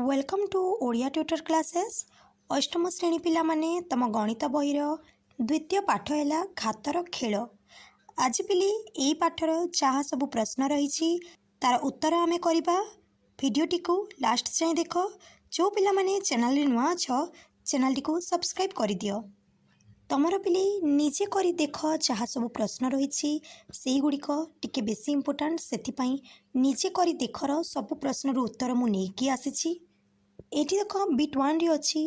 Welcome to Odia tutor classes. अष्टम श्रेणी पिला माने तम गणित बहीर द्वितीय पाठ है घातर खेल। आज पिली यही पाठर जहाँ सब प्रश्न रही तार उत्तर आम करवा। भिडटी को लास्ट जाए देख। जो पिला माने चैनल नुआ अछ चैनल टी को सब्सक्राइब कर दियो। तमर पिले निजे करी देख जहाँ सब प्रश्न रही से गुड़िक टिके बेसी इम्पोर्टाट से निजे करी देखर सब प्रश्न उत्तर मुझे आसी। एटी देख बिट 1 रे अच्छी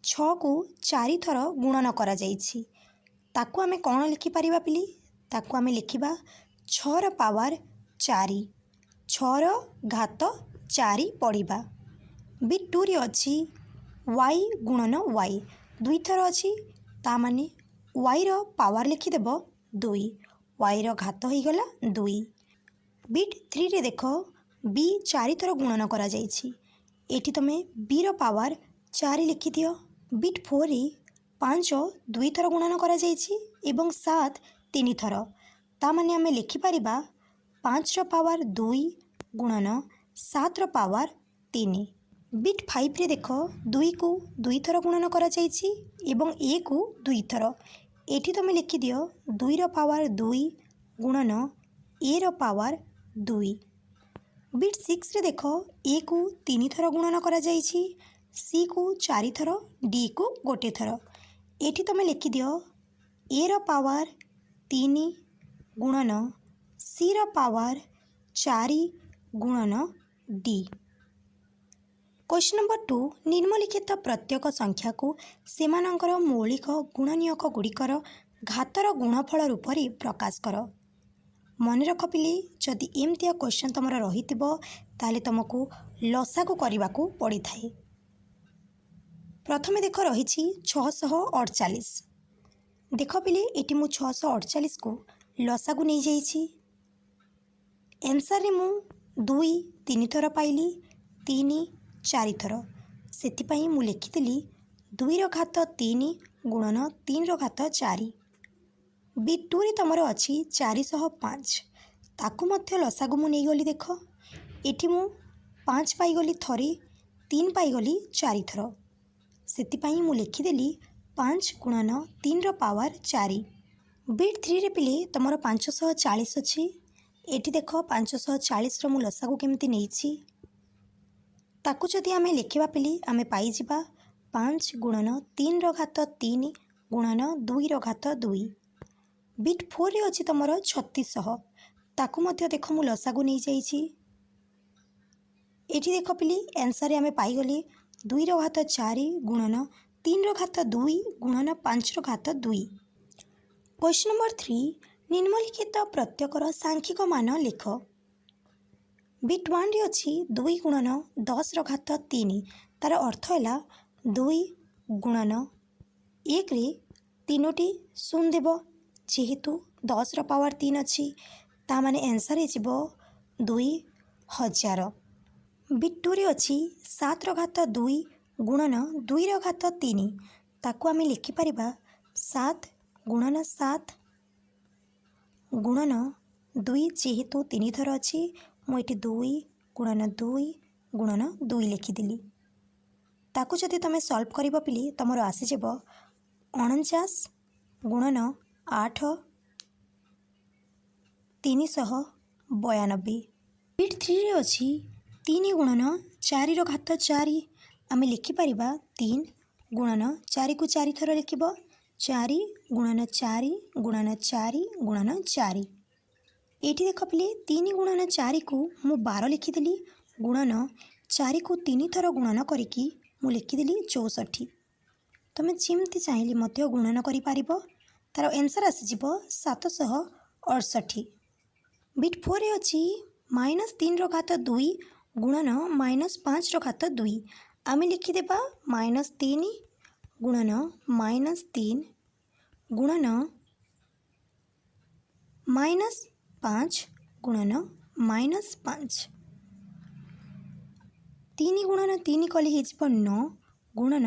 6 को 4 थर गुणन करा जाइछि। ताकू आमे कौन लिखिपर पिली ताकू आमे लिखिबा 6 र पावर 4 6 र घात 4 पढ़िबा। बिट 2 रे अच्छी y गुणन y 2 थर अच्छी ता माने y र पावर लिखिदेब 2 y र घात हो गला 2। बिट 3 रे देख b 4 थर गुणन करा जाइछि। एटी तुम बी रो पावर 4 लिखि दियो। बिट 4 रे 5 2 थर गुणन करा जाइछि एवं 7 3 थर ता माने आमे लिखि परिबा 5 रो पावर 2 गुणन 7 रो पावर 3। बिट 5 रे देख 2 को 2 थर गुणन करा जाइछि एवं a को 2 थर। एठी तुम लिखि दियो 2 रो पावर 2 गुणन a रो पावर 2। बिट 6 रे देख ए को 3 थर गुणन करा जाइछि, सी को 4 थर, डी को 1 थर। एठी तुम लिखि दियो ए रो पावर 3 गुणन सी रो पावर 4 गुणन डी। क्वेश्चन नंबर 2 निम्नलिखित प्रत्येक संख्या को सेमानंकर मौलिक गुणनीयक गुड़िकर घातर गुणफल रूप में प्रकाश कर। मन रख पिले जदि एमतिया क्वेश्चन तुम रही ताले तुमको लसागु करने को पड़ी थाए। प्रथमे देख रही 648। देख पिले ये मु 648 को लसागु नहीं जाइछि। एनसर रे मु 2 3 थर पाइली 3 4 थर से मु लिखिली 2 रो घात 3 गुणन 3 रो घात 4। बिट 2 रे तुमर अच्छी 405 ताकू मध्य लसागु मु नहीं गली। देख एठी मु 5 पाईगली थरे 3 पाईगली 4 थर से मु लिखिदेली 5 गुणन 3 रो पावर 4। बिट 3 रे पिले तुमर 540 अच्छी। एठी देख 540 रो मु लसागु केमती नहीं ताकू जदि आमे लिखिबा पिले आमे पाई जिबा 5 गुणन 3 रो घात 3 गुणन 2 रो घात 2। बिट 4 रे अच्छी तुम 3600 ताकू मध्य देख मु लसागु नहीं जाइछि। एठी देख पिली आंसर आमे पाईगले 2 रो घात 4 गुणन 3 रो घात 2 गुणन 5 रो घात 2। क्वेश्चन नंबर 3 निम्नलिखित प्रत्येकर सांख्यिक मान लिख। बिट 1 रे अच्छी 2 गुणन 10 रो घात 3 तार अर्थ है 2 गुणन 1 रे 3टी शून्य देव जेहेतु 10 रो पावर 3 अच्छी ता माने आंसर हो 2000। बिट 2 रे अच्छी 7 रो घात 2 गुणन 2 रो घात 3 ताकू आमे लिखि परिबा 7 गुणन 7 गुणन 2 जेहेतु 3 थर अच्छी मुझे 2 गुणन 2 गुणन 2 लिखिदेली। ताकू जदि तुम सॉल्व कर पिले तुम आसीज 49 गुणन 8 392। बिट 3 रे अच्छी 3 गुणन 4 रो घात 4 आमे लिखिपर 3 गुणन 4 को 4 थर लिख 4 गुणन 4 गुणन 4 गुणन 4। एठी देख पिले 3 गुणन 4 को मु 12 लिखिदेली गुणन 4 को 3 थर गुणन करिकी मु लिखिदेली 64। तुम जमती चाहिए मध्य गुणन करि तार आंसर आसीज 768। बिट 4 रे अच्छी -3 रो घात 2 गुणन -5 रो घात 2 आमे लिखिदेबा -3 गुणन -3 गुणन -5 गुणन -5। 3 गुणन 3 कले हो 9 गुणन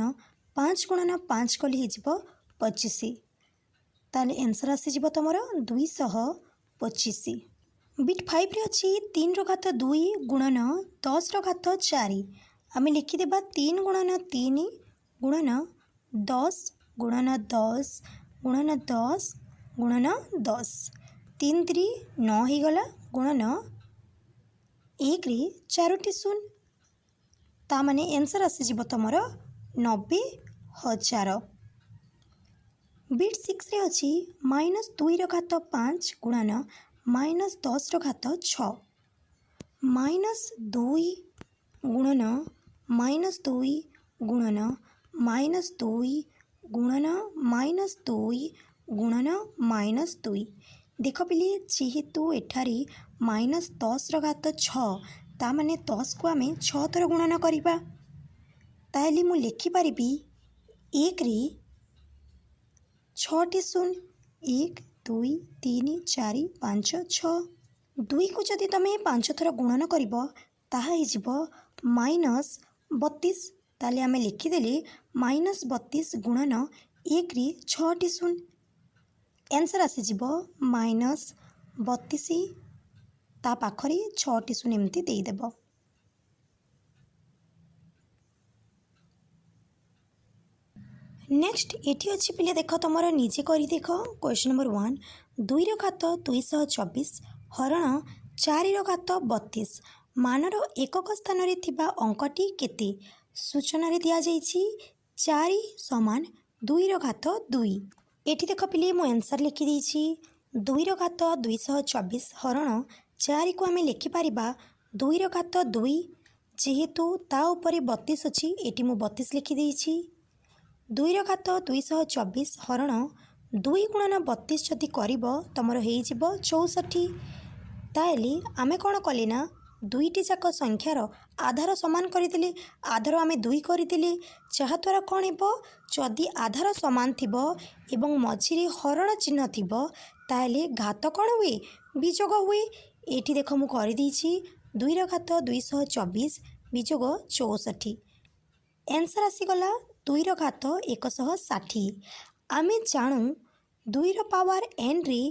5 गुणन 5 कले हो 25 ताले आंसर आसीज तुम 225। बिट 5 रे अच्छी 3 रो घात 2 गुणन 10 रो घात 4 आम लिखिदेबा 3 गुणन 3 गुणन 10 गुणन 10 गुणन 10 गुणन 10 3 3 9 हो गला गुणन 1 रे 4टी शून्य ता माने आंसर आसीजिव तुमर 90,000। बिट 6 रे अछि -2 रो घात 5 गुणन -10 रो घात 6 -2 गुणन -2 गुणन -2 गुणन -2 गुणन -2 देख पिले जेहेतु एठारे -10 रो घात 6 ता माने 10 को आमे 6 थर गुणन करिबा ताहेले मु लिखि परिबी 1 रे 6टी शून्य 1 2 3 4 5 6 2 को जदि तुम 5 थर गुणन करिबो ताहा हिजिबो -32 ताले आमे लिखिदेले -32 गुणन 1 रे 6टी शून्य आंसर आसीजिबो -32 ता पाखरे 6टी शून्य एमती देदेबो। नेक्स्ट एटी अच्छी पिले देख तुम निजे कर देख क्वेश्चन नंबर 1 2 रो घात 224 हरण 4 रो घात 32 मानर एकक स्थान रे थिबा अंकटी केते सूचना रे दिया जाइछि 4 समान 2 रो घात 2 एटी देख पिले मो आंसर लिखि देछि 2 रो घात 224 हरण 4 को आमे लिखि पारिबा 2 रो घात 2 जेहेतु ता ऊपर 32 अछि एटी मो 32 लिखि देछि 2 रो घात 224 हरण 2 गुणन 32 जदि करिबो तमरो हेइ जिवो 64 ताहेले आमे कोन कले ना दुईटी जाक संख्यार आधार समान करदेले आधार आमे 2 करदेले जहाँद्वारा कौन हेबो जदि आधार समान थिबो एवं मझिरे हरण चिन्ह थिबो ताहेले घात कौन हुए विजोग हुए एठी देख मु कर देछि 2 रो घात 224 विजोग 64 आंसर आसीगला 2 रो घात 160 आमे जानू 2 रो पावर n रे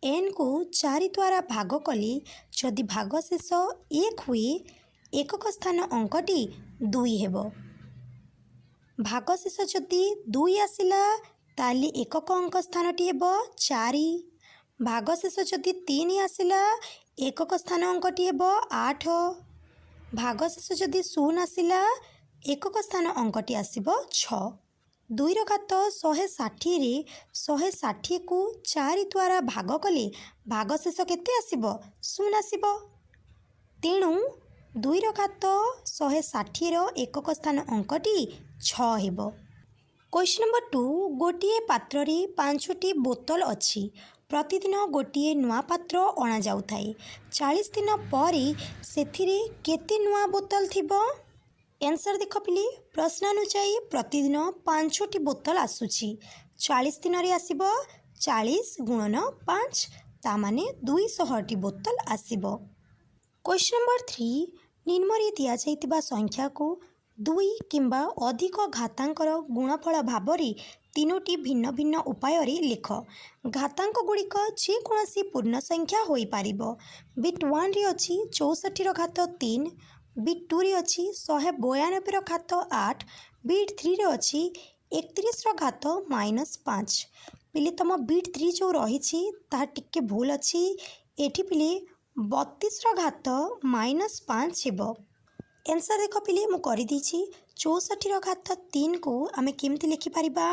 n को 4 द्वारा भाग कले जदि भागशेष 1 हुए एकक स्थान अंकटी 2 हेबो भागशेष जदि 2 आसिला ताली एकक अंक स्थानटी हेबो 4 भागशेष जदि 3 आसिला एकक स्थान अंकटी हेबो 8 भागशेष जदि 0 आसिला एकक स्थान अंकटी आसिबो 6 2 रो घात 160 रे 160 को 4 द्वारा भाग कले भागशेष केते आसिबो 0 आसिबो तेणु 2 रो घात 160 रो एकक स्थान अंकटी 6 हेबो। क्वेश्चन नंबर 2 गोटिए पात्र रे 5टी बोतल अछि प्रतिदिन गोटिए नुआ पात्र अणा जाउथाय 40 दिन परे सेथिरे केते नुआ बोतल थिबो आंसर देख पिले प्रश्नानुसायी प्रतिदिन 5टी बोतल आसुची 40 दिन रे आसीबो 40 गुणन 5 ता माने 200टी बोतल आसीबो। क्वेश्चन नंबर 3 निम्न रे दिया जाइतिबा संख्या को 2 किंबा अधिक घातांकर गुणफल भाबरे तीनोटी भिन्न भिन्न उपाय रे लिख घातांक गुड़िक जेकोसी पूर्ण संख्या होई पारिबो बिट 1 रे अछि 64 रो घात 3 बिट 2 रे अछि 192 रो घात 8 बिट 3 रे अछि 31 रो घात -5 पिले तम बिट 3 जो रही ता टिके भूल अछि एठी पिले 32 रो घात -5 हेबो आंसर देख पिले मु करि दिछि 64 रो घात 3 को आमे केमति लिखि परिबा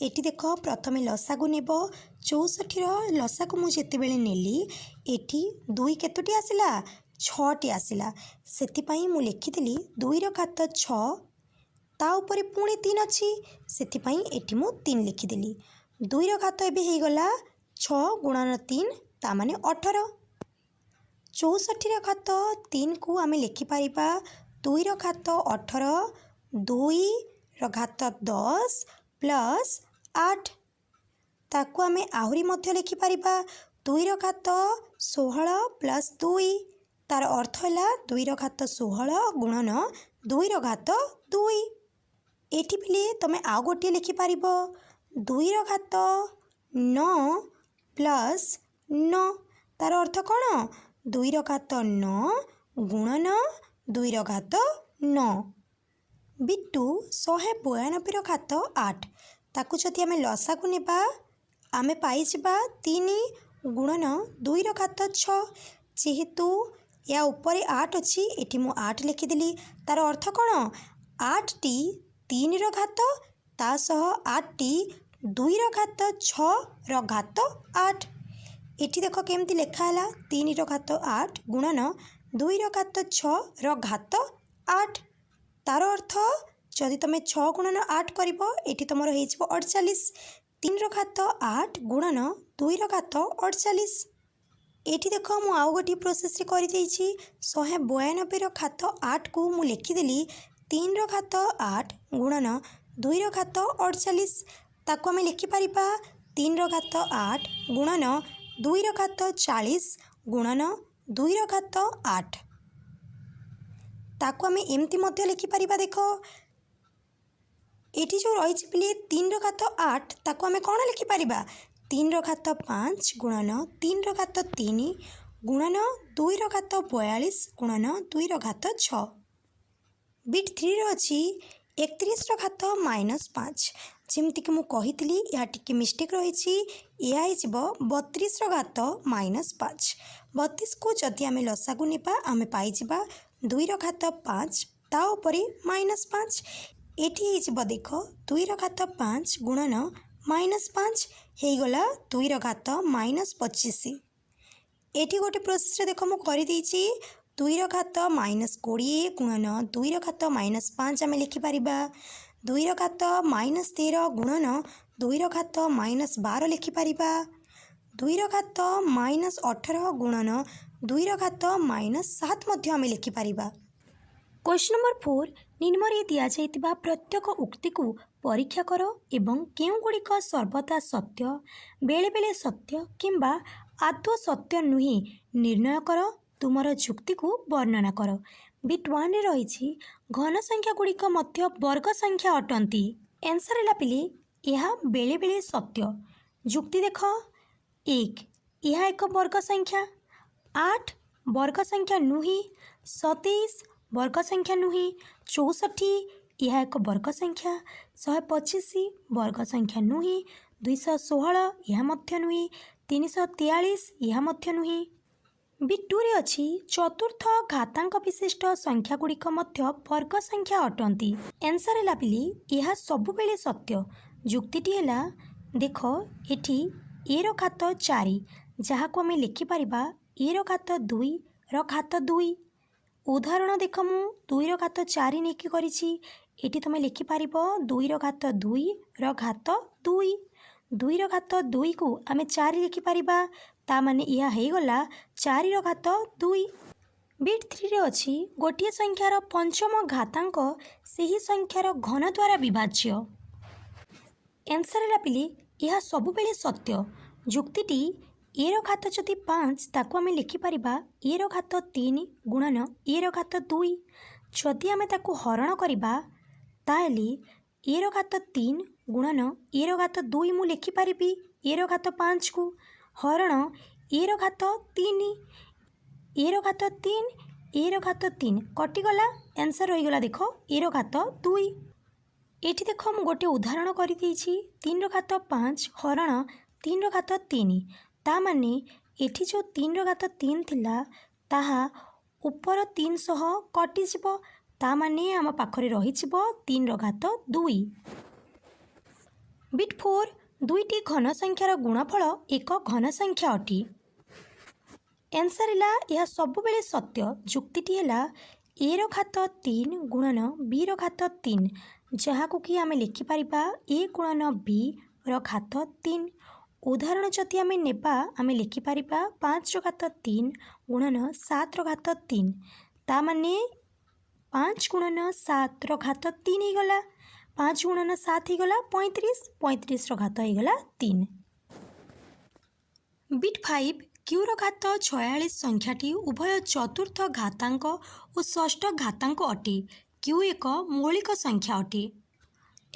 एठी देख प्रथमे लसागु नेबो 64 रो लसागु मु जेते बेले नेली एठी 2 केतोटी आसिला 6टी आसिला सेति पई मु लिखितली 2 रो घात 6 ता ऊपर पुणी 3 अछि सेति पई एठी मु 3 लिखिदेली 2 रो घात एबे हे गला 6 गुणन 3 ता माने 18 64 रो घात 3 को आमे लिखि पारिबा 2 रो घात 18 2 रो घात 10 प्लस 8 ताकू आमे आहुरी मध्य लिखि पारिबा 2 रो घात 16 प्लस 2 तार अर्थ है 2 रो घात 16 गुणन 2 रो घात 2 एठी पिले तमे आउ गोटे लिखि पारिबो 2 रो घात 9 प्लस 9 तार अर्थ कौन 2 रो घात 9 गुणन 2 रो घात 9 ବିଟୁ 192 ଘାତ 8 ତାକୁ ଯଦି ଆମେ ଲସାକୁ ନେବା ଆମେ ପାଇଯିବା 3 ଗୁଣନ 2 ଘାତ 6। ଯେହେତୁ ୟା ଉପରେ 8 ଅଛି ଏଠି ମୁଁ 8 ଲେଖିଦେଲି। ତାର ଅର୍ଥ କ'ଣ? 8ଟି 3 ଘାତ ତା ସହ 8ଟି 2 ଘାତ 6 ଘାତ 8। ଏଠି ଦେଖ କେମିତି ଲେଖା ହେଲା 3 ଘାତ 8 ଗୁଣନ 2 ଘାତ 6 ଘାତ 8। तार अर्थ जदि तुम 6 गुणन 8 कर ये तुम हो 48। 3 घात 8 गुणन 2 घात 48। ये देख मु आउ गोटे प्रोसेस कर 192 घात 8 को मु लिखिदेली 3 घात 8 गुणन 2 घात 48। ताको आम लिखिपर 3 घात 8 गुणन 2 घात 40 गुणन 2 घात 8। ताको आम एमती मध्य लिखिपर। देख ये जो रही पिले 3 घात 8 ताको आम कौन लिखिपर 3 घात 5 गुणन 3 घात 3 गुणन 2 घात 42 गुणन 2 घात 6। बिट 3 अच्छी 31 घात -5 जमती कि मुझे यह टी मिस्टेक रही यह 32 घात -5। 32 को जदि आम लसागु नेबा आम पाइबा 2 घात 5 ता उपरे -5। एटी देख 2 घात 5 गुणन -5 हो गला 2 घात -25। एटी गोटे प्रोसेस देख मुझे 2 घात -20 गुणन 2 घात -5 आम लिखिपर। 2 घात -13 गुणन 2 घात -12 लिखिपर। 2 घात -18 गुणन 2 घात -7 आम लिखिपर। क्वेश्चन नंबर 4 निम्न दिया प्रत्येक उक्ति को परीक्षा कर एवं केउगुड़िक सर्वदा सत्य बेले बेले सत्य किंबा आदौ सत्य नुहे निर्णय कर तुमर जुक्ति को वर्णना कर। बिट 1 रे रही घन संख्या गुड़िक मध्य वर्ग संख्या अटंती। आंसर है पिले यह बेले बेले सत्य। जुक्ति देख 1 यह एक वर्ग संख्या, 8 वर्ग संख्या नुहे, 27 वर्ग संख्या नुहे, 64 यह एक वर्ग संख्या, 125 वर्ग संख्या नुहे, 216 यह मध्य नुहे, 343 यह मध्य नुहे। बिट 2 रे अच्छी चतुर्थ घातांक विशिष्ट संख्या गुड़िक मध्य वर्ग संख्या अटंती। आंसर है पिले यह सबुबेले सत्य। जुक्तिटी है देख एठी ए रो घात 4 जहाँ को आम लिखिपर ए रो घात 2 रो घात 2। उदाहरण देख मु 2 रो घात 4 नहीं करी तुम लिखिपर 2 रो घात 2 रो घात 2। 2 रो घात 2 को आम 4 लिखिपर ता माने यह हो गला 4 रो घात 2। बिट 3 रे अच्छी गोटे संख्यार पंचम घातांक सही संख्यार घन द्वारा विभाज्य। आंसर है पिले यह सबुबेले सत्य। जुक्तिटी ए रो घात जदि 5 ताको आम लिखिपर ए रो घात 3 गुणन ए रो घात 2। जदि आम ताको हरण करबा ताले ए रो घात 3 गुणन ए रो घात 2 मु लिखिपर ए रो घात 5 को हरण ए रो घात 3 ए रो घात 3 ए रो घात 3 कटिगला। आंसर हो गला देख ए रो घात 2। एठी देख मु गोटे उदाहरण कर 3 रो घात 5 हरण 3 रो घात 3 ता माने एठी जो 3 रो घात 3 थिला ताहा ऊपर 300 कटिजिब ता माने आम पाखरे रही 3 रो घात 2। बिट 4 दुईटी घन संख्यार गुणफल एक घन संख्या अटी। आंसर है यह सबुबेले सत्य। जुक्तिटी है ए रो घात 3 गुणन बी रो घात 3 जहाँ को कि आम लिखिपर ए गुणन बी रो घात 3। उदाहरण जदि आम नेबा आम लिखिपर 5 रो घात 3 गुणन 7 रो घात 3 ता माने 5 गुणन 7 रो घात 3 हो गला। 5 गुणन 7 हो गला 35, 35 रो घात हो गला 3। बिट 5 क्यू रो घात 46 संख्याटी उभय चतुर्थ घातांक और षष्ठ घातांक अटे। क्यू एक मौलिक संख्या अटे।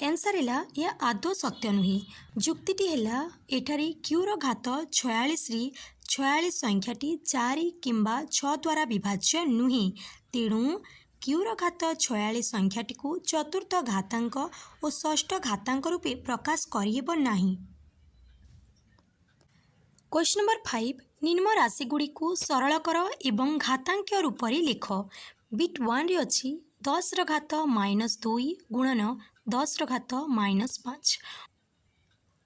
आंसर है यह आदौ सत्य नुहे। जुक्तिटी है एठारे क्यू रो घात 46 री 46 संख्याटी 4 किंबा 6 द्वारा विभाज्य नुहे। तेणु क्यूर घात 46 संख्याटी को चतुर्थ घातांक और षष्ठ घातांक रूपे प्रकाश करिहेब नाही। क्वेश्चन नंबर 5 निम्न राशिगुड़ी को सरल कर एवं घातांक रूप में लिख। बिट 1 रे अच्छी 10 र घात -2 गुणन 10 र घात -5।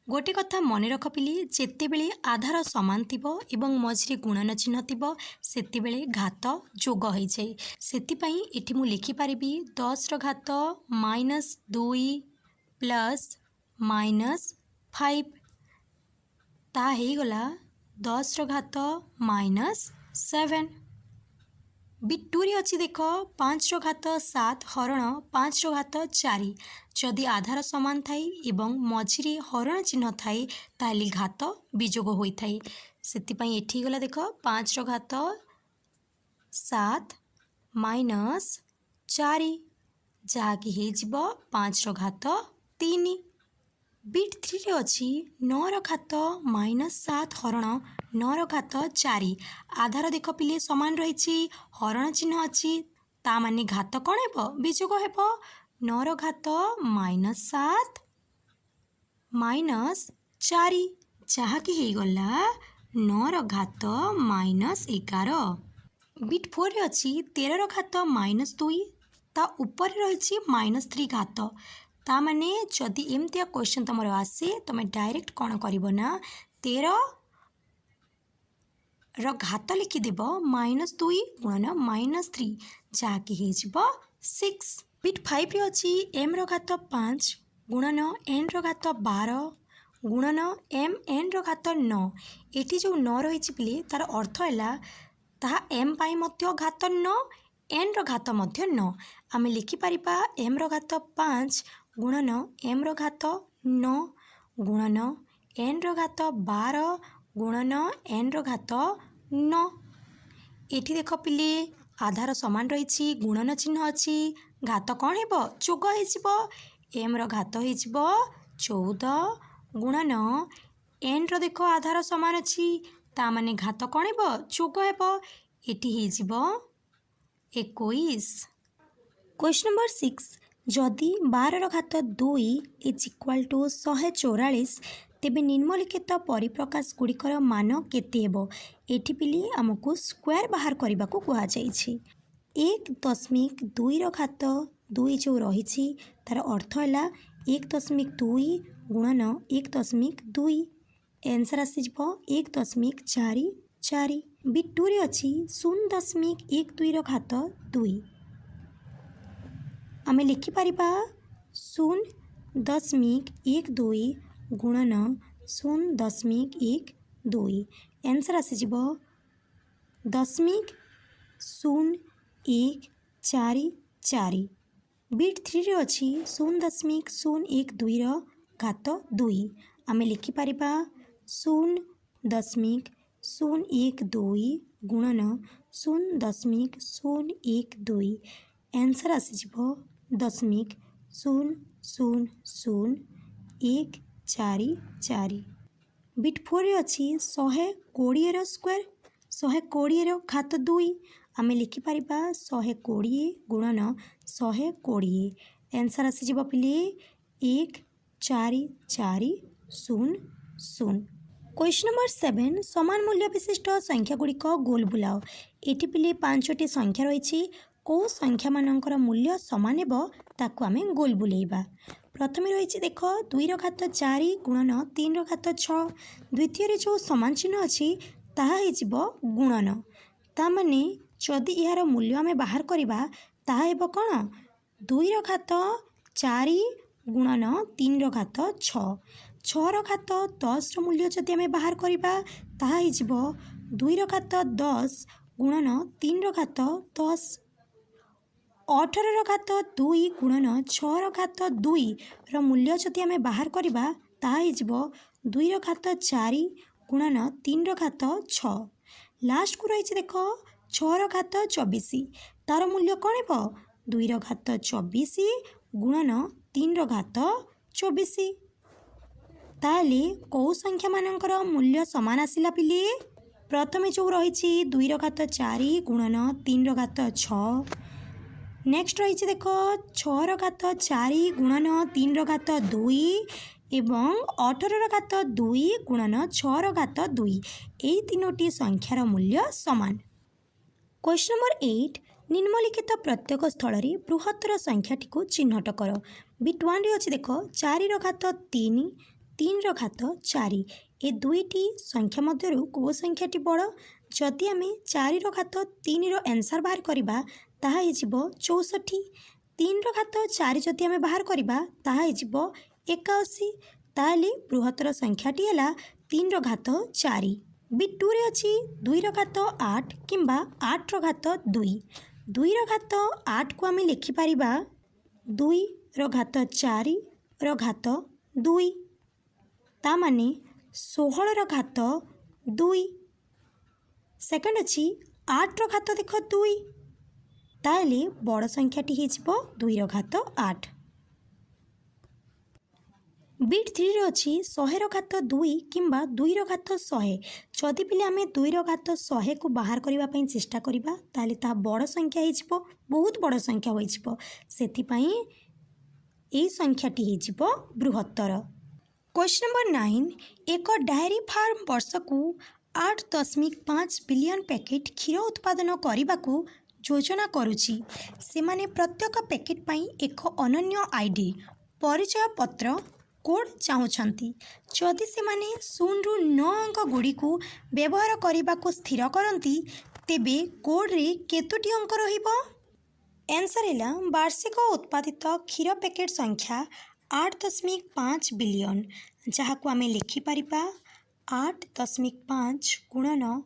गोटे कथा मन रख पिली जेतेबेले आधार समान थिबो एवं मझिरे गुणन चिन्ह थिबो सेतेबेले घात जोग हो जाए। सेतिपई एठी मु लिखि पारिबी 10 र घात -2 प्लस -5 ता हे गला 10 र घात -7। बिट 2 रे अच्छी देख 5 र घात 7 हरण 5 र घात 4। जदि आधार समान थाए एवं मझिरे हरण चिन्ह थाए ताली घात विजोग होइथाए। सेतिपई एठी गला देख 5 र घात 7 -4 जहाँकि हे जिवो 5 र घात 3। बिट 3 रे अच्छी 9 र घात -7 हरण 9 र घात 4। आधार देख पिले समान रही हरण चिन्ह अच्छी ता माने घात कौन हेब विजोग हेब 9 र घात -7 -4 जहाँकि हे गला 9 र घात -11। बिट 4 रे अच्छी 13 र घात -2 ता ऊपर रही -3 घात ता माने जदि एमतिया क्वेश्चन तुम आसे तुम डायरेक्ट कौन कर ना 13 र घात लिखिदेव -2 गुणन -3 जहाँकि हो 6। बिट 5 रे अच्छी m र घात 5 गुणन n र घात 12 गुणन m n र घात 9। एटी जो 9 रही पिले तार अर्थ है ताहा m पाई मध्य घात 9 n र घात मध्य 9। आमे लिखिपर m र घात 5 गुणन m र घात 9 गुणन n र घात 12 गुणन n र घात 9। एठी देख पिले आधार समान रही गुणन चिन्ह अच्छी घात कौन हेब जोग हो m र घात हो 14 गुणन n र देख आधार समान अच्छी ता माने घात कौन हेब जोग हेब एटी हो 21। क्वेश्चन नंबर 6 जदि 12 र घात 2 इज इक्वाल टू 144 तेबे निम्नलिखित परिप्रकाश गुड़िकर मान केते हेबो। एठी पिली आमको स्क्वायर बाहर करने को कहा जाइछि। 1.2 र घात 2 जो रही तार अर्थ है 1.2 गुणन 1.2 आंसर आसीज 1.44। बिट 2 रे अच्छी 0.12 र घात 2 आमे लिखिपर 0.12 गुणन 0.12 आंसर आसीज 0.0144। बिट 3 रे अच्छी 0.012 र घात 2 आमे लिखिपर 0.012 गुणन 0.012 आंसर आसीज 0.00144। बिट 4 रे अच्छी 120 र स्क्वायर 120 र घात 2 आमे लिखिपर 120 गुणन 120 आंसर आसीज पिले 14400। क्वेश्चन नंबर 7 समान मूल्य विशिष्ट संख्या गुड़िक गोल बुलाओ। एटी पिले 5टी संख्या रही कौ संख्या मानकर मूल्य समान हेब ताकू आमे गोल बुलेइबा। प्रथम रही देख 2 र घात 4 गुणन 3 र घात 6। द्वितीय जो समान चिन्ह अच्छी ताहा हो गुणन ता माने जदि यार मूल्य आमे बाहर करबा ताहा हेब कौन 2 र घात 4 गुणन 3 र घात 6। 6 र घात 10 र मूल्य जदि आमे बाहर करबा ताहा हो 2 र घात 10 गुणन 3 र घात 10। 18 र घात 2 गुणन 6 र घात 2 र मूल्य जदि आमे बाहर करबा ताहा हो 2 र घात 4 गुणन 3 र घात 6। लास्ट को रही देख 6 र घात 24 तार मूल्य कौन हेब 2 र घात 24 गुणन 3 र घात 24। ताले कौ संख्या मानकर मूल्य समान आसिला पिले प्रथमे जो रही 2 र घात 4 गुणन 3 र घात 6 नेक्स्ट रही देख 6 घात 4 गुणन 3 घात 2 एवं 18 घात 2 गुणन 6 घात 2 यही तीनोटी संख्यार मूल्य समान। क्वेश्चन नंबर 8 निम्नलिखित प्रत्येक स्थल में बृहत्तर संख्याटी को चिन्हट कर। बिट 1 रे अच्छी देख 4 घात 3 3 घात 4 ए दुईटी संख्या मध्य कौ संख्याटी बड़ जदि आम 4 घात 3 आंसर बाहर करवा ताहा 64 3 घात 4 जदि आम बाहर करवा ताहा 81 ताहले बृहत्तर संख्याटी है 3 घात 4। बिट 2 रे अच्छी 2 घात 8 किंबा 8 घात 2 2 घात 8 को आम लिखिपर 2 घात 4 घात 2 ता माने 16 घात 2। सेकंड अच्छी 8 घात देख 2 ताहले बड़ संख्याटी हो 2 घात 8। बिट 3 रे अच्छी 100 घात 2 किंबा 2 घात 100 जदि पिले आम 2 घात 100 को बाहर करने चेष्टा करवा ताहले ता बड़ संख्या हो बहुत बड़ संख्या हो संख्याटी हो बृहत्तर। क्वेश्चन नंबर 9 एक डायरी फार्म वर्ष को 8.5 बिलियन पैकेट क्षीर उत्पादन करने को योजना करुच्ची से माने प्रत्येक पैकेट पाई एक अनन्य आईडी परिचय पत्र कोड चाहूँगी जदि से माने 0 ରୁ 9 अंक गुड़ी को व्यवहार करने को स्थिर करती तेबे कोड रे केतोटी अंक रहिबो। आंसर है वार्षिक उत्पादित क्षीर पैकेट संख्या 8.5 बिलियन जहाँ को आम लिखिपर 8.5 गुणन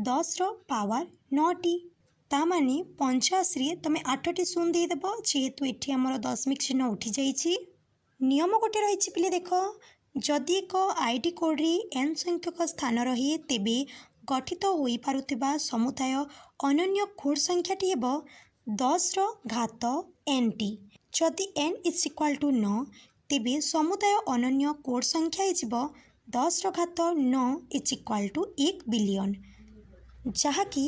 10 ର पावर 9टी ता माने 85 रे तुम 8टी शून्य देदेव जेहेतु ये आमर दशमिक चिन्ह उठी जाइए। नियम गोटे रही पिले देख जदि एक आईडी कोड रे एन संख्यक स्थान रहे तेबे गठित हो पारुथिबा समुदाय अनन्य कोड संख्याटी हेब 10 ର घात n टी जदि n इज इक्वाल टू 9 तेबे समुदाय अनन्य कोड संख्या हो 10 ର घात 9 इज इक्वाल टू 1 बिलियन जहाँकि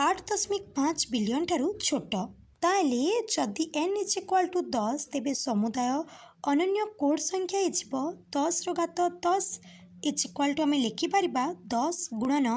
8.5 बिलियन ठारू छोट ताले जदि n इज इक्वाल टू 10 तेबे समुदाय अनन्य कोड संख्या हो 10 ର घात 10 इज इक्वाल टू आम लिखिपर 10 गुणन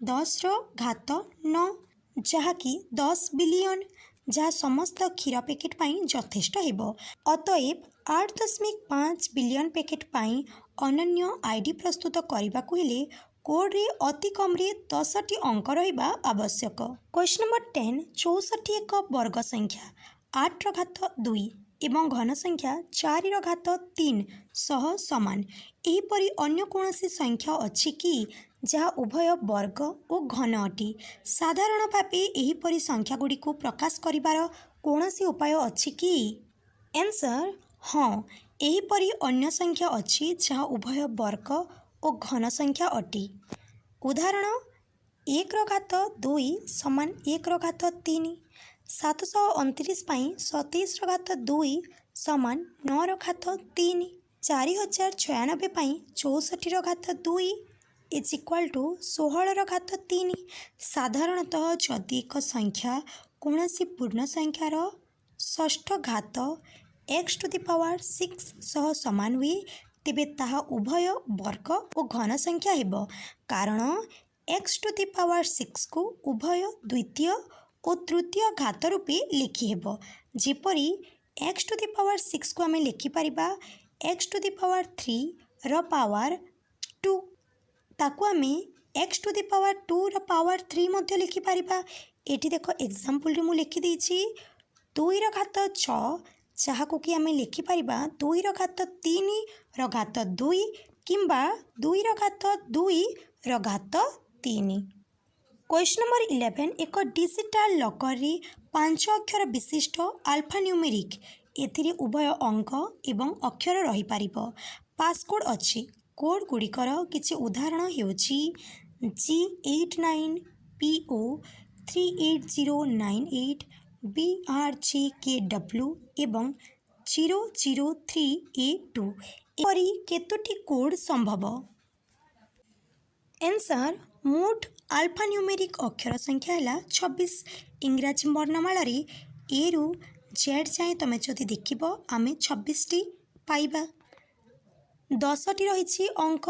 10 ର घात 9 जहाँकि 10 बिलियन जहाँ समस्त क्षीर पैकेट पाई यथेष्ट हेब। अतएव 8.5 बिलियन पैकेट पाई अनन्य आईडी प्रस्तुत करने को हेले कोड रे अति कम रे 10टी अंक रहिबा आवश्यक। क्वेश्चन नंबर 10 64 एक वर्ग संख्या 8 ର घात 2 एवं घन संख्या 4 ର घात 3 सह समान एहीपरि अन्य कौनसी संख्या अच्छी कि जहाँ उभय वर्ग और घन अटी। साधारण भावे एहीपरि संख्या गुड़ी को प्रकाश करिवार कौनसी उपाय अच्छी कि आंसर हाँ एहीपरि अन्य संख्या अच्छी जहाँ उभय वर्ग और घन संख्या अटी। उदाहरण 1 ର घात 2 समान 1 ର घात 3 729 पाई 27 ର घात 2 समान 9 ର घात 3 4096 पाई 64 ର घात 2 इज इक्वाल टू 16 ର घात 3। साधारणतः जदि एक संख्या कौन सी पूर्ण संख्यार षष्ठ घात x टू द पावर 6 सह समान हुए तेबे ताहा उभय वर्ग और घन संख्या हेब कारण x टू द पावर 6 को उभय द्वितीय और तृतीय घात रूपे लिखि हेब जेपरी x टू द पावर 6 को आम लिखिपर x टू द पावर 3 ର पावर 2 ताकू आम x टू द पावर 2 ର पावर 3 मध्य लिखिपर। एठी देख एग्जांपल रे मु लिखि देछि 2 ର घात 6 जहाँ को कि आम लिखिपर 2 ର घात 3 ର घात 2 किंबा 2 ର घात 2 ର घात 3। क्वेश्चन नंबर 11 एक डिजिटाल लकर रे 5 अक्षर विशिष्ट आल्फा न्यूमेरिक एथिरे उभय अंक एवं अक्षर रही पारिबो पासकोड अच्छी कोड गुड़िकर किछि उदाहरण होछि G89PO 38098 BRJKW एवं 003A2 एपरि केतोटी कोड संभव। आंसर मोट आल्फा न्यूमेरिक अक्षर संख्या है 26 इंग्राजी वर्णमाला ए रु जेड जाए तुम जदि देख आम 26 पाइबा। 10टी रही अंक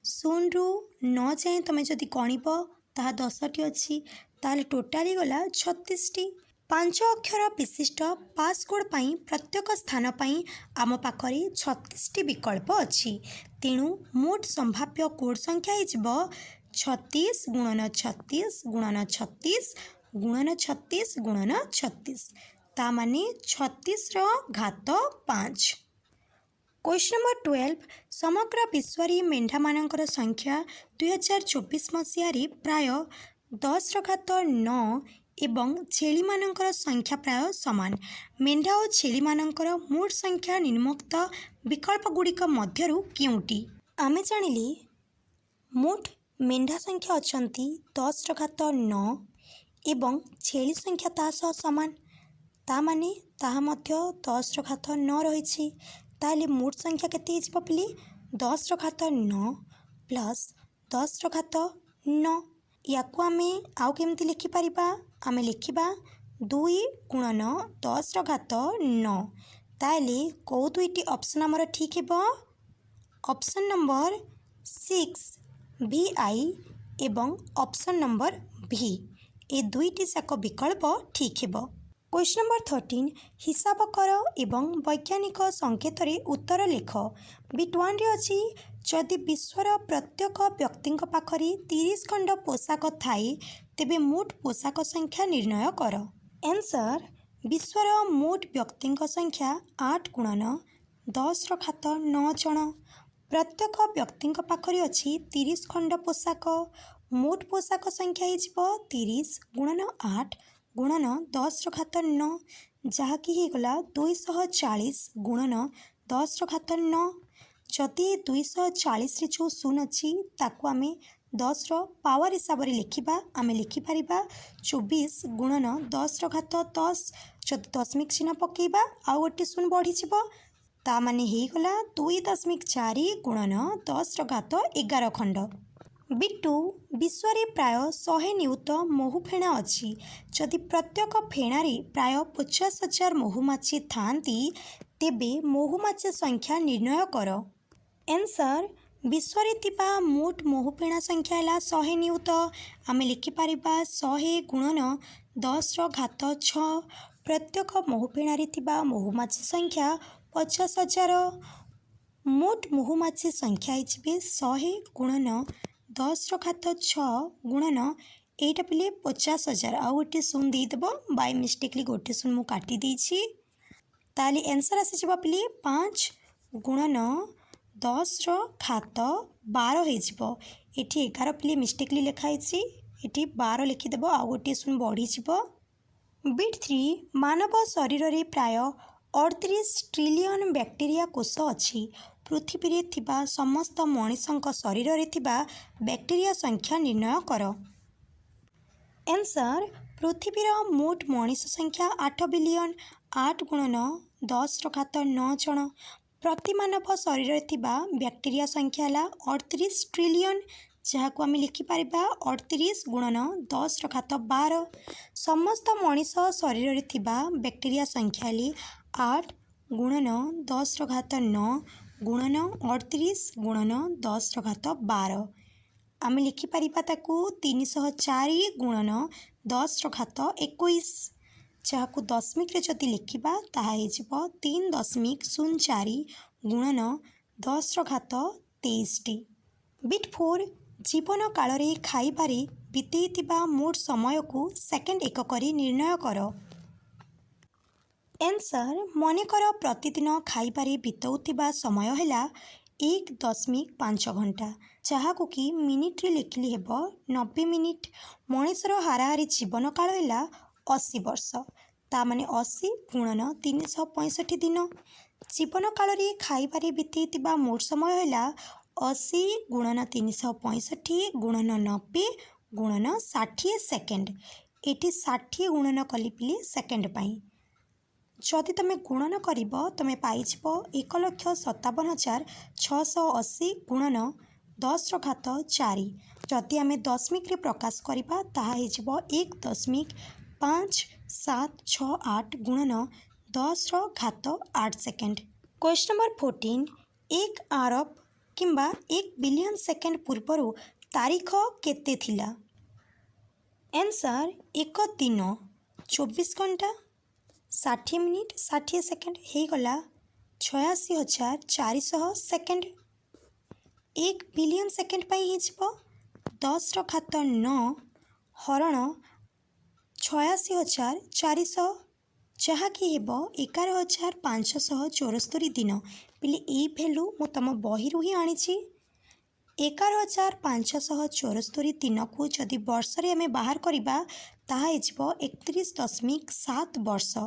0 रु 9 जाए तुम जदि गणब ताहा 10टी अच्छी ताल टोटाली गला 36टी। 5 अक्षर विशिष्ट पासकोड पाई प्रत्येक स्थान पाई आम पाखरे 36टी विकल्प अच्छी। तेणु मोट संभाव्य कोड संख्या हो 36 गुणन 36 गुणन 36 गुणन 36 गुणन 36 ता माने 36 रो घात 5। क्वेश्चन नंबर 12 समग्र विश्व रे मेंढा मानकर संख्या 2024 मसीह प्राय 10 रो घात 9 एवं छेली मानकर संख्या प्राय समान। मेंढा और छेली मानकर मोट संख्या निम्नोक्त विकल्प गुड़िक मध्यरु केउटी? आमे जानिले मोट मेंढा संख्या अछंती 10 रो घात 9 एवं छेली संख्या ता सह समान। ता माने ताहा मध्य 10 रो घात 9 रही। ताले मोट संख्या केते हिजबो पिले 10 रो घात 9 प्लस 10 रो घात 9। याकू आमे आउ केमती लिखि परिबा? आमे लिखिबा 2 गुणन 10 रो घात 9। ताले को दुईटी ऑप्शन हमर ठीक हेबो? ऑप्शन नंबर 6 VI एवं ऑप्शन नंबर V ए दुईटी जाक विकल्प ठीक हेबो। क्वेश्चन नंबर 13 हिसाब कर एवं वैज्ञानिक संकेत रे उत्तर लेख। बिट 1 रे अछि जदि विश्वर प्रत्येक व्यक्ति पाखरे 30 खंड पोशाक थाए तेबे मोट पोशाक संख्या निर्णय कर। आंसर विश्वर मोट व्यक्ति संख्या 8 गुणन 10 रो घात 9 जन। प्रत्येक व्यक्ति पाखरे अछि 30 खंड पोशाक। मोट पोशाक संख्या हिजबो 30 गुणन 8 गुणन 10 रो घात 9 जहाँकि ही गला 240 गुणन 10 रो घात 9। जदि 240 रे जो शून्य अच्छी ताकू आमे 10 रो पावर हिसाब से लिखिबा। आमे लिखि परिबा 24 गुणन 10 रो घात 10। जदि दशमिक चिन्ह पकेबा आउ गोटे शून्य बढ़ी जिवो ता माने ही गला 2.4 गुणन 10 रो घात 11 खंड। बिट 2 विश्व रे प्राय 100 नियुत महु फेणा अच्छी। जदि प्रत्येक फेणारे प्राय 50,000 महुमाछी थांती तेबे महुमाछी संख्या निर्णय कर। आंसर विश्व रे तिबा मोट महुफेणा संख्या है 100 नियुत। आमे लिखि परिबा 100 गुणन 10 रो घात 6। प्रत्येक महुफेणारे तिबा महुमाछी संख्या 50,000। मोट महुमाछी संख्या हिजबे 100 गुणन 10 रो घात 6 गुणन एटा पिले 50,000 आउ गोटे शून्य देदेव बाय मिस्टेकली गोटे शून्य मु काटी देछि। ताली आंसर आसी जबा पिले 5 गुणन 10 रो घात 12 हेजिबो। एठी 11 पिले मिस्टेकली लिखा हेछि एठी 12 लिखि देबो आउ गोटे शून्य बढ़ी जिवो। बिट 3 मानव शरीर रे प्राय 38 ट्रिलियन बैक्टेरिया कोष अछि। पृथ्वी रे थिबा समस्त मनुष्यक शरीर रे थिबा बैक्टेरिया संख्या निर्णय कर। आंसर पृथ्वीर मोट मनुष्य संख्या 8 बिलियन। 8 गुणन 10 रो घात 9 जन। प्रति मानव शरीर रे थिबा बैक्टेरिया संख्या है 38 ट्रिलियन जहाँको आम लिखिपर 38 गुणन 10 रो घात 12। समस्त मनुष्य शरीर रे थिबा बैक्टेरिया संख्या है 8 गुणन 10 रो घात 9 गुणन 38 गुणन 10 रो घात 12। आम लिखिपर 304 गुणन 10 रो घात 21 जहाँको दशमिक रे जदि लिखिबा ताहा हेजिबो 3.04 गुणन 10 रो घात 23टी। बिट 4 जीवन काल रे खाइबारे बितेइतिबा मोट समय को सेकेंड एकक निर्णय कर। आंसर मनेकर प्रतिदिन खाइबारे बिताउतिबा समय है 1.5 घंटा जहाँको कि मिनिट रे लिखिली हेबो 90 मिनिट। मनुष्यर हाराहारी जीवन काल है 80 वर्ष ता माने 80 गुणन 365 दिन। जीवन काल रे खाइबारे बितेइतिबा मोट समय है 80 गुणन 365 गुणन 90 गुणन 60 सेकेंड। एटी 60 गुणन कली पिले सेकेंड पाई जदि तुम गुणन कर तुम पाइज 1,57,680 गुणन 10 रो घात 4। जदि आम दशमिक रे प्रकाश करवा ताहा 1.5768 गुणन 10 घात 8 सेकेंड। क्वेश्चन नंबर 14 एक अरब किंबा 1 बिलियन सेकेंड पूर्वर तारीख केते थिला? आंसर एक दिन 24 घंटा 60 मिनिट 60 सेकेंड हो गला 86,400 सेकेंड। 1 बिलियन सेकेंड हो 10 घात 9 हरण 86,400 जहाँकि हेब 11,574 दिन। पिले ये भैल्यू मु तुम बही ही आनी 11,574 दिन को जदि वर्ष रे आमे बाहर करबा ताहा हो 31.7 वर्ष।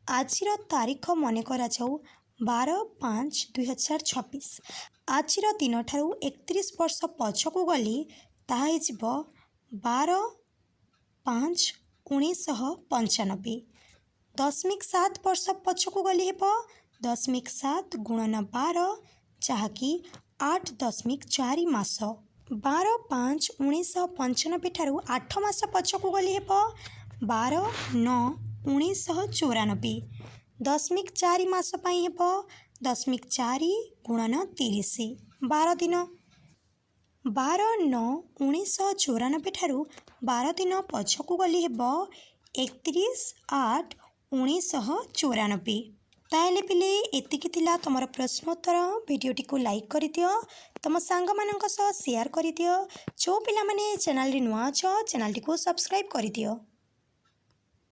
आजिर तारीख मन करा जाऊ 12/5/2026। आजिर दिन ठारू 31 वर्ष पछकू गली ताहा हो 12/5/1995। 0.7 वर्ष पछकू गली हेब 0.7 गुणन 12 जहाँकि 8.4 मास। 12/5/1995 ठारू 8 मास पछकू गली हेब 12/9/1994। 0.4 मास पाई हेब 0.4 गुणन 30 12 दिन। 12/9/1994 ठारू 12 दिन पछकू गली हेब 31/8/1994। ताहेले पिले एतिकी थिला तुमर प्रश्नोत्तर। वीडियोटी को लाइक कर दियो, तुम सांग मानक सह शेयर कर दियो। जो पिला माने चैनल रे नुआ छ चैनल टी को सब्सक्राइब कर दियो।